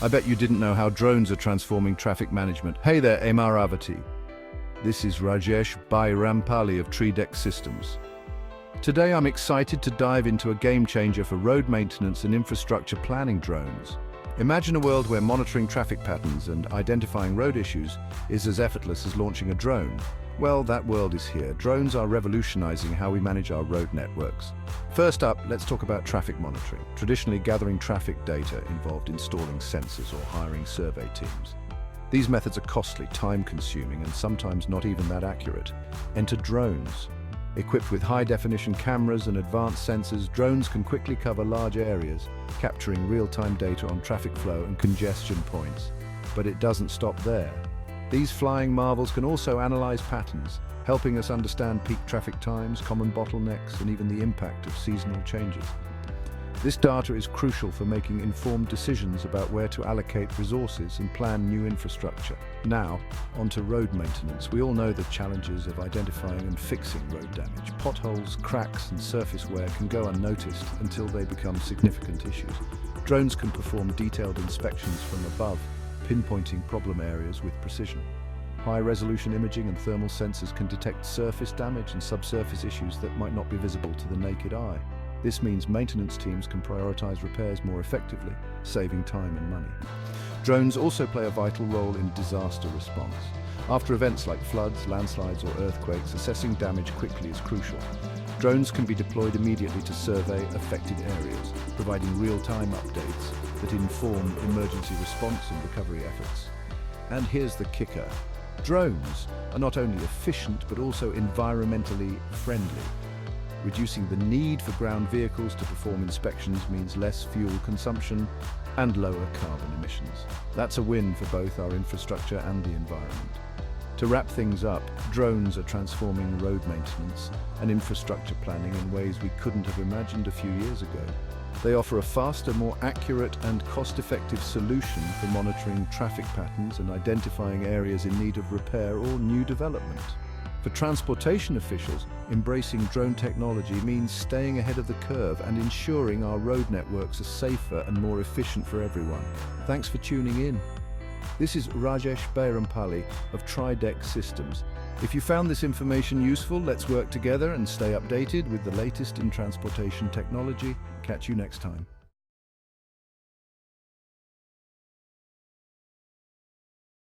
I bet you didn't know how drones are transforming traffic management. Hey there, Amaravati. This is Rajesh Bayrampali of TreeDeck Systems. Today I'm excited to dive into a game changer for road maintenance and infrastructure planning drones. Imagine a world where monitoring traffic patterns and identifying road issues is as effortless as launching a drone. Well, that world is here. Drones are revolutionizing how we manage our road networks. First up, let's talk about traffic monitoring. Traditionally, gathering traffic data involved installing sensors or hiring survey teams. These methods are costly, time-consuming, and sometimes not even that accurate. Enter drones. Equipped with high-definition cameras and advanced sensors, drones can quickly cover large areas, capturing real-time data on traffic flow and congestion points. But it doesn't stop there. These flying marvels can also analyze patterns, helping us understand peak traffic times, common bottlenecks, and even the impact of seasonal changes. This data is crucial for making informed decisions about where to allocate resources and plan new infrastructure. Now, onto road maintenance. We all know the challenges of identifying and fixing road damage. Potholes, cracks, and surface wear can go unnoticed until they become significant issues. Drones can perform detailed inspections from above, pinpointing problem areas with precision. High-resolution imaging and thermal sensors can detect surface damage and subsurface issues that might not be visible to the naked eye. This means maintenance teams can prioritize repairs more effectively, saving time and money. Drones also play a vital role in disaster response. After events like floods, landslides, or earthquakes, assessing damage quickly is crucial. Drones can be deployed immediately to survey affected areas, providing real-time updates that inform emergency response and recovery efforts. And here's the kicker. Drones are not only efficient but also environmentally friendly. Reducing the need for ground vehicles to perform inspections means less fuel consumption and lower carbon emissions. That's a win for both our infrastructure and the environment. To wrap things up, drones are transforming road maintenance and infrastructure planning in ways we couldn't have imagined a few years ago. They offer a faster, more accurate and cost-effective solution for monitoring traffic patterns and identifying areas in need of repair or new development. For transportation officials, embracing drone technology means staying ahead of the curve and ensuring our road networks are safer and more efficient for everyone. Thanks for tuning in. This is Rajesh Bayrampali of TreeDeck Systems. If you found this information useful, let's work together and stay updated with the latest in transportation technology. Catch you next time.